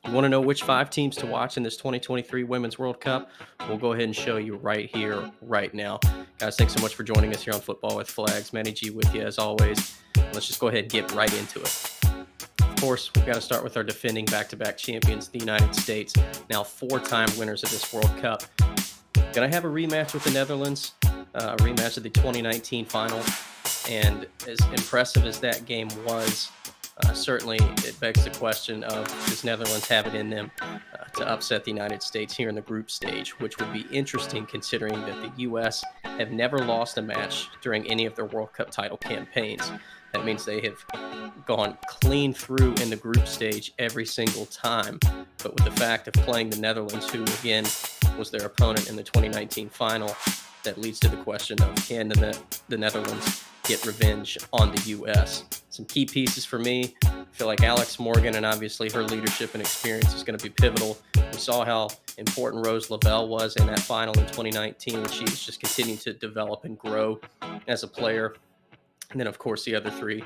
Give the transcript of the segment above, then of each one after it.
You want to know which 5 teams to watch in this 2023 Women's World Cup? We'll go ahead and show you right here, right now. Guys, thanks so much for joining us here on Football with Flags. Manny G with you as always. Let's just go ahead and get right into it. Of course, we've got to start with our defending back-to-back champions, the United States, now 4-time winners of this World Cup. Going to have a rematch with the Netherlands, a rematch of the 2019 final. And as impressive as that game was, certainly it begs the question of, does Netherlands have it in them to upset the United States here in the group stage, which would be interesting considering that the U.S. have never lost a match during any of their World Cup title campaigns. That means they have gone clean through in the group stage every single time. But with the fact of playing the Netherlands, who again was their opponent in the 2019 final, that leads to the question of, can the Netherlands get revenge on the U.S.? Some key pieces for me. I feel like Alex Morgan and obviously her leadership and experience is going to be pivotal. We saw how important Rose Lavelle was in that final in 2019, and she's just continued to develop and grow as a player. And then, of course, the other three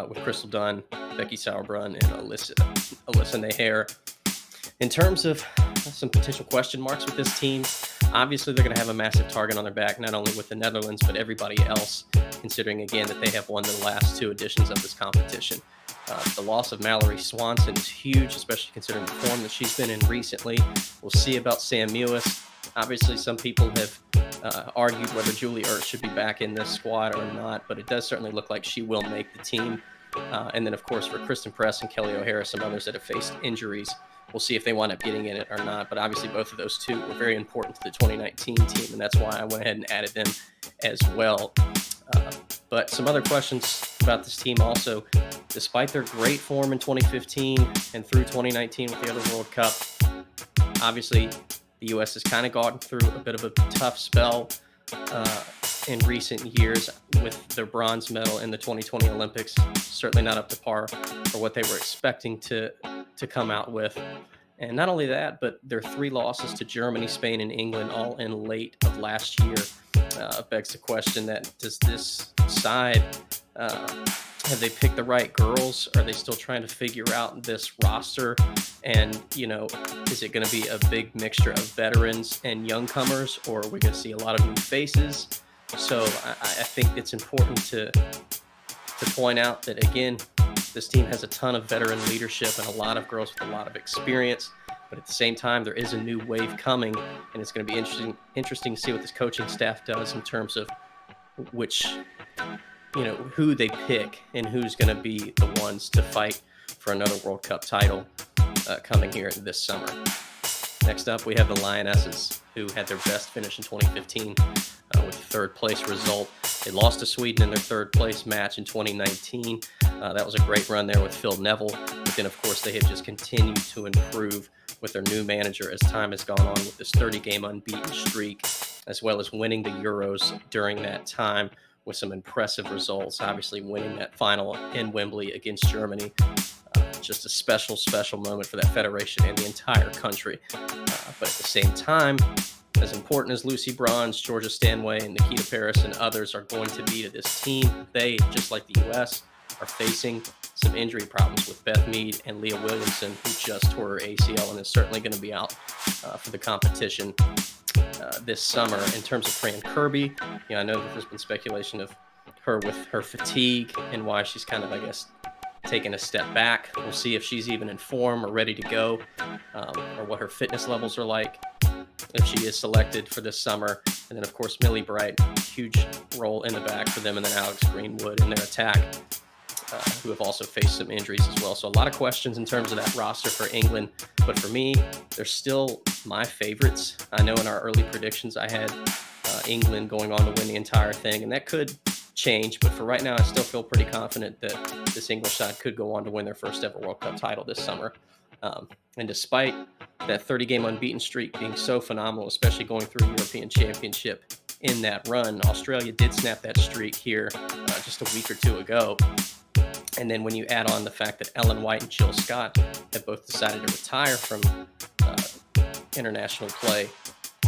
with Crystal Dunn, Becky Sauerbrunn, and Alyssa Naher. In terms of some potential question marks with this team, obviously they're going to have a massive target on their back, not only with the Netherlands, but everybody else, considering, again, that they have won the last 2 editions of this competition. The loss of Mallory Swanson is huge, especially considering the form that she's been in recently. We'll see about Sam Mewis. Obviously, some people have argued whether Julie Ertz should be back in this squad or not, but it does certainly look like she will make the team. And then, of course, for Kristen Press and Kelly O'Hara, some others that have faced injuries, we'll see if they wind up getting in it or not. But obviously, both of those two were very important to the 2019 team, and that's why I went ahead and added them as well. But some other questions about this team also. Despite their great form in 2015 and through 2019 with the other World Cup, obviously the U.S. has kind of gone through a bit of a tough spell in recent years with their bronze medal in the 2020 Olympics. Certainly not up to par for what they were expecting to come out with. And not only that, but their 3 losses to Germany, Spain, and England all in late of last year begs the question that, does this side, have they picked the right girls? Are they still trying to figure out this roster? And, is it going to be a big mixture of veterans and youngcomers, or are we going to see a lot of new faces? So I think it's important to point out that, again, this team has a ton of veteran leadership and a lot of girls with a lot of experience. But at the same time, there is a new wave coming, and it's going to be interesting to see what this coaching staff does in terms of which, who they pick and who's going to be the ones to fight for another World Cup title coming here this summer. Next up, we have the Lionesses, who had their best finish in 2015 with a 3rd place result. They lost to Sweden in their 3rd place match in 2019. That was a great run there with Phil Neville. But then, of course, they have just continued to improve with their new manager as time has gone on with this 30-game unbeaten streak, as well as winning the Euros during that time with some impressive results, obviously winning that final in Wembley against Germany. Just a special, special moment for that federation and the entire country. But at the same time, as important as Lucy Bronze, Georgia Stanway, and Nikita Paris and others are going to be to this team, they, just like the U.S., are facing some injury problems with Beth Mead and Leah Williamson, who just tore her ACL and is certainly going to be out for the competition this summer. In terms of Fran Kirby, I know that there's been speculation of her with her fatigue and why she's kind of, I guess, taking a step back. We'll see if she's even in form or ready to go, or what her fitness levels are like if she is selected for this summer. And then, of course, Millie Bright, huge role in the back for them, and then Alex Greenwood in their attack, who have also faced some injuries as well. So a lot of questions in terms of that roster for England. But for me, they're still my favorites. I know in our early predictions I had England going on to win the entire thing, and that could change. But for right now, I still feel pretty confident that this English side could go on to win their first ever World Cup title this summer. And despite that 30-game unbeaten streak being so phenomenal, especially going through a European Championship in that run, Australia did snap that streak here just a week or 2 ago. And then when you add on the fact that Ellen White and Jill Scott have both decided to retire from international play,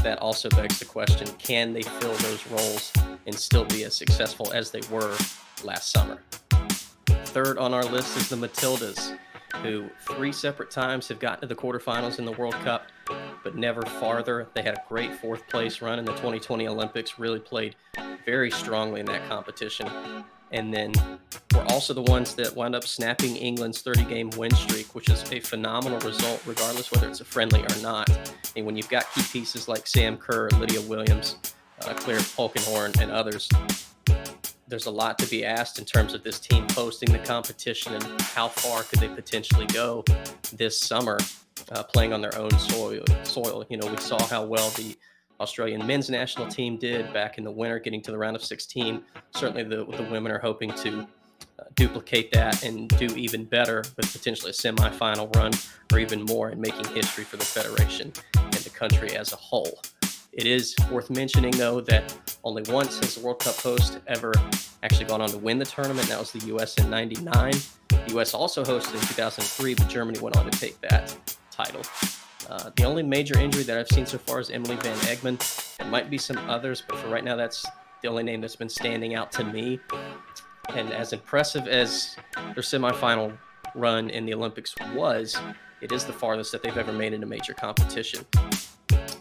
that also begs the question, can they fill those roles and still be as successful as they were last summer? Third on our list is the Matildas. who 3 separate times have gotten to the quarterfinals in the World Cup, but never farther. They had a great fourth place run in the 2020 Olympics, really played very strongly in that competition. And then we're also the ones that wound up snapping England's 30-game win streak, which is a phenomenal result, regardless whether it's a friendly or not. And when you've got key pieces like Sam Kerr, Lydia Williams, Claire Polkinghorne, and others, there's a lot to be asked in terms of this team hosting the competition and how far could they potentially go this summer playing on their own soil. You know, we saw how well the Australian men's national team did back in the winter, getting to the round of 16. Certainly the women are hoping to duplicate that and do even better with potentially a semifinal run or even more, and making history for the federation and the country as a whole. It is worth mentioning, though, that only once has the World Cup host ever actually gone on to win the tournament, and that was the U.S. in '99. The U.S. also hosted in 2003, but Germany went on to take that title. The only major injury that I've seen so far is Emily Van Egmond. There might be some others, but for right now, that's the only name that's been standing out to me. And as impressive as their semifinal run in the Olympics was, it is the farthest that they've ever made in a major competition.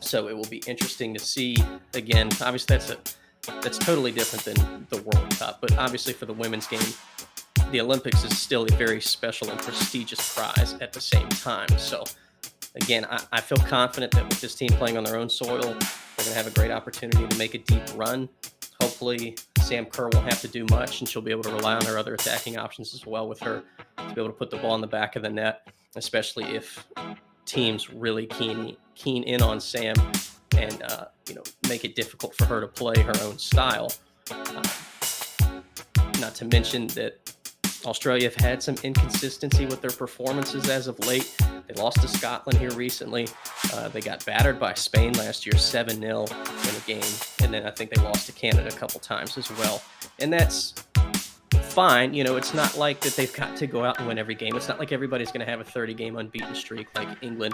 So it will be interesting to see. Again, obviously that's totally different than the World Cup, but obviously for the women's game, the Olympics is still a very special and prestigious prize at the same time. So again, I feel confident that with this team playing on their own soil, they're going to have a great opportunity to make a deep run. Hopefully, Sam Kerr won't have to do much, and she'll be able to rely on her other attacking options as well with her to be able to put the ball in the back of the net, especially if teams really keen in on Sam and make it difficult for her to play her own style. Not to mention that Australia have had some inconsistency with their performances as of late. They lost to Scotland here recently. They got battered by Spain last year, 7-0 in a game. And then I think they lost to Canada a couple times as well. And that's fine. You know, it's not like that they've got to go out and win every game. It's not like everybody's going to have a 30-game unbeaten streak like England.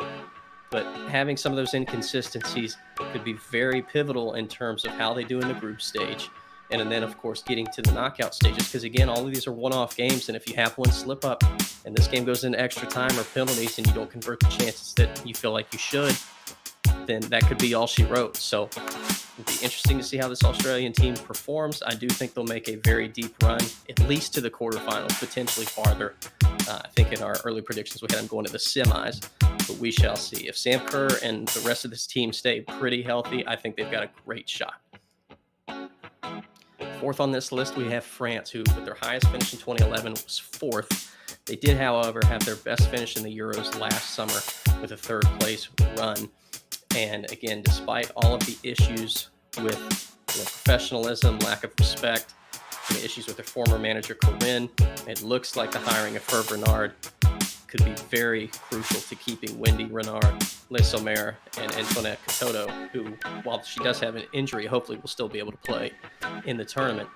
But having some of those inconsistencies could be very pivotal in terms of how they do in the group stage. And then, of course, getting to the knockout stages. Because, again, all of these are one-off games. And if you have one slip up and this game goes into extra time or penalties and you don't convert the chances that you feel like you should, then that could be all she wrote. So it'll be interesting to see how this Australian team performs. I do think they'll make a very deep run, at least to the quarterfinals, potentially farther. I think in our early predictions we had them going to the semis. But we shall see. If Sam Kerr and the rest of this team stay pretty healthy, I think they've got a great shot. Fourth on this list, we have France, who, with their highest finish in 2011, was fourth. They did, however, have their best finish in the Euros last summer with a third-place run. And again, despite all of the issues with professionalism, lack of respect, and the issues with their former manager, Corinne, it looks like the hiring of Hervé Renard could be very crucial to keeping Wendy Renard, Les Sommer, and Antoinette Katoto, who, while she does have an injury, hopefully will still be able to play in the tournament.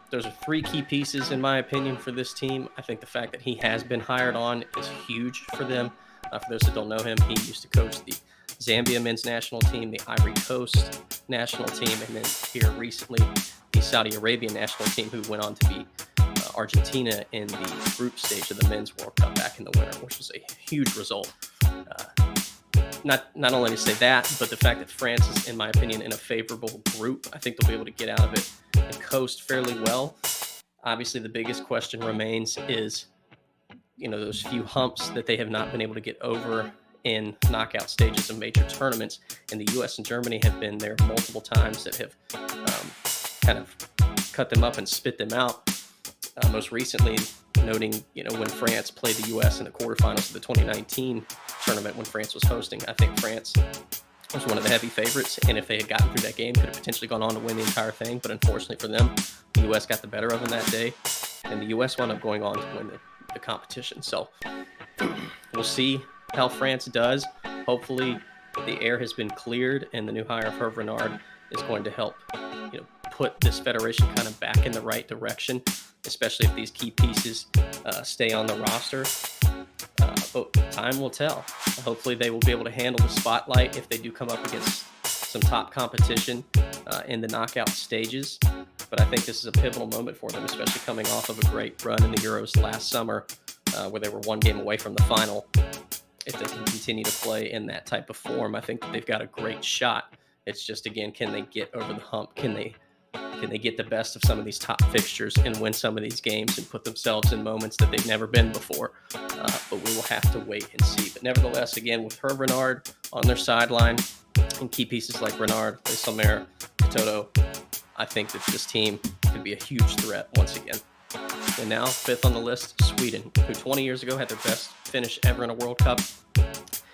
Those are three key pieces, in my opinion, for this team. I think the fact that he has been hired on is huge for them. For those that don't know him, he used to coach the Zambia men's national team, the Ivory Coast national team, and then here recently, the Saudi Arabian national team, who went on to beat Argentina in the group stage of the Men's World Cup back in the winter, which was a huge result. Not only to say that, but the fact that France is, in my opinion, in a favorable group. I think they'll be able to get out of it and coast fairly well. Obviously, the biggest question remains is, those few humps that they have not been able to get over in knockout stages of major tournaments. And the U.S. and Germany have been there multiple times that have kind of cut them up and spit them out. Most recently, noting, when France played the U.S. in the quarterfinals of the 2019 tournament when France was hosting, I think France was one of the heavy favorites, and if they had gotten through that game, could have potentially gone on to win the entire thing. But unfortunately for them, the U.S. got the better of them that day, and the U.S. wound up going on to win the competition. So we'll see how France does. Hopefully, the air has been cleared, and the new hire of Hervé Renard is going to help, put this federation kind of back in the right direction, especially if these key pieces stay on the roster. But time will tell. Hopefully they will be able to handle the spotlight if they do come up against some top competition in the knockout stages. But I think this is a pivotal moment for them, especially coming off of a great run in the Euros last summer where they were one game away from the final. If they can continue to play in that type of form, I think they've got a great shot. It's just, again, can they get over the hump? Can they get the best of some of these top fixtures and win some of these games and put themselves in moments that they've never been before? But we will have to wait and see. But nevertheless, again, with Herb Renard on their sideline and key pieces like Renard, Lesalmer, Toto, I think that this team could be a huge threat once again. And now, fifth on the list, Sweden, who 20 years ago had their best finish ever in a World Cup.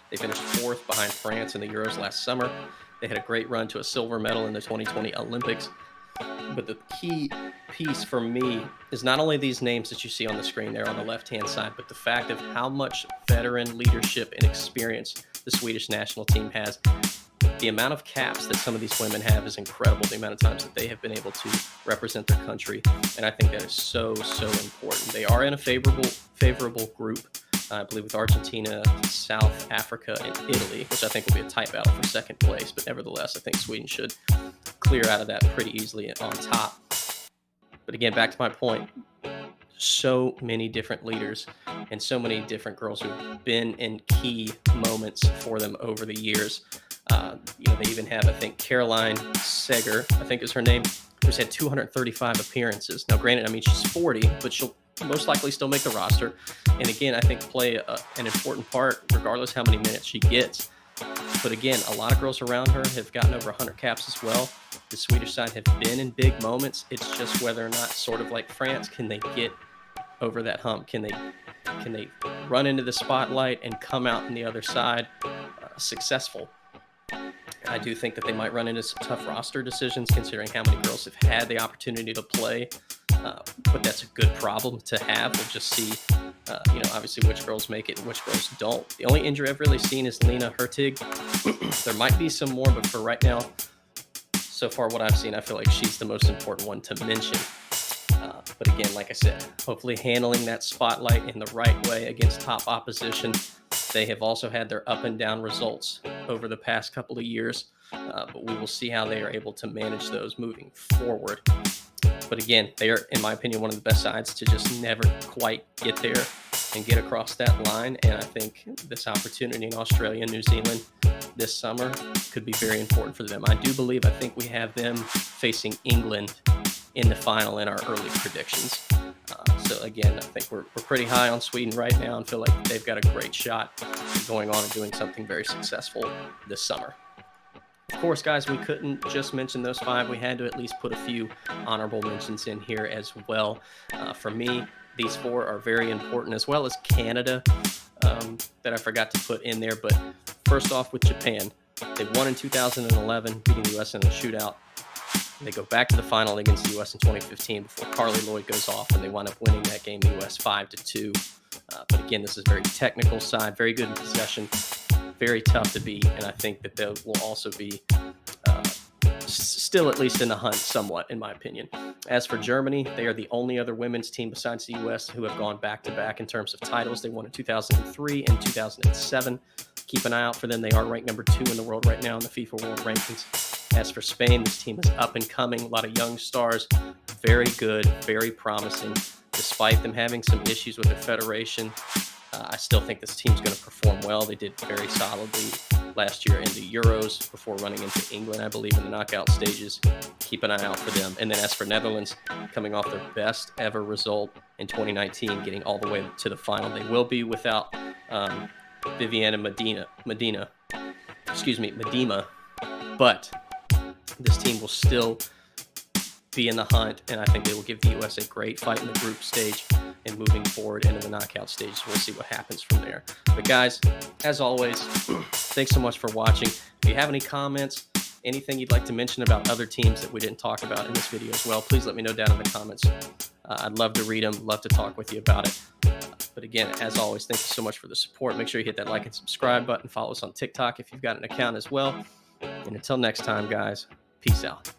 They finished fourth behind France in the Euros last summer. They had a great run to a silver medal in the 2020 Olympics. But the key piece for me is not only these names that you see on the screen there on the left-hand side, but the fact of how much veteran leadership and experience the Swedish national team has. The amount of caps that some of these women have is incredible, the amount of times that they have been able to represent their country. And I think that is so, so important. They are in a favorable group, I believe, with Argentina, South Africa, and Italy, which I think will be a tight battle for second place. But nevertheless, I think Sweden should clear out of that pretty easily on top. But again, back to my point, so many different leaders and so many different girls who've been in key moments for them over the years. They even have, I think, Caroline Seger, I think is her name, who's had 235 appearances. Now, granted, she's 40, but she'll most likely still make the roster. And again, I think play an important part regardless how many minutes she gets. But again, a lot of girls around her have gotten over 100 caps as well. The Swedish side have been in big moments. It's just whether or not, sort of like France, can they get over that hump? Can they run into the spotlight and come out on the other side successful? I do think that they might run into some tough roster decisions considering how many girls have had the opportunity to play. But that's a good problem to have. We'll just see, obviously which girls make it and which girls don't. The only injury I've really seen is Lena Hurtig. There might be some more, but for right now, so far what I've seen, I feel like she's the most important one to mention. But again, like I said, hopefully handling that spotlight in the right way against top opposition. They have also had their up and down results over the past couple of years, but we will see how they are able to manage those moving forward. But again, they are, in my opinion, one of the best sides to just never quite get there and get across that line. And I think this opportunity in Australia and New Zealand this summer could be very important for them. I think we have them facing England in the final in our early predictions. So again, I think we're pretty high on Sweden right now and feel like they've got a great shot at going on and doing something very successful this summer. Of course, guys, we couldn't just mention those five. We had to at least put a few honorable mentions in here as well. For me, these four are very important, as well as Canada, that I forgot to put in there. But first off with Japan, they won in 2011, beating the U.S. in a shootout. They go back to the final against the U.S. in 2015 before Carly Lloyd goes off, and they wind up winning that game, the U.S. 5-2. But again, this is a very technical side, very good in possession, very tough to beat, and I think that they will also be still at least in the hunt somewhat, in my opinion. As for Germany, they are the only other women's team besides the U.S. who have gone back-to-back in terms of titles. They won in 2003 and 2007. Keep an eye out for them. They are ranked number 2 in the world right now in the FIFA World Rankings. As for Spain, this team is up and coming. A lot of young stars, very good, very promising. Despite them having some issues with their federation, I still think this team's going to perform well. They did very solidly last year in the Euros before running into England, I believe, in the knockout stages. Keep an eye out for them. And then as for Netherlands, coming off their best ever result in 2019, getting all the way to the final. They will be without Viviana Medina, but this team will still be in the hunt, and I think they will give the U.S. a great fight in the group stage and moving forward into the knockout stage. We'll see what happens from there. But guys, as always, thanks so much for watching. If you have any comments, anything you'd like to mention about other teams that we didn't talk about in this video as well, please let me know down in the comments. I'd love to read them, love to talk with you about it. But again, as always, thank you so much for the support. Make sure you hit that like and subscribe button. Follow us on TikTok if you've got an account as well. And until next time, guys, peace out.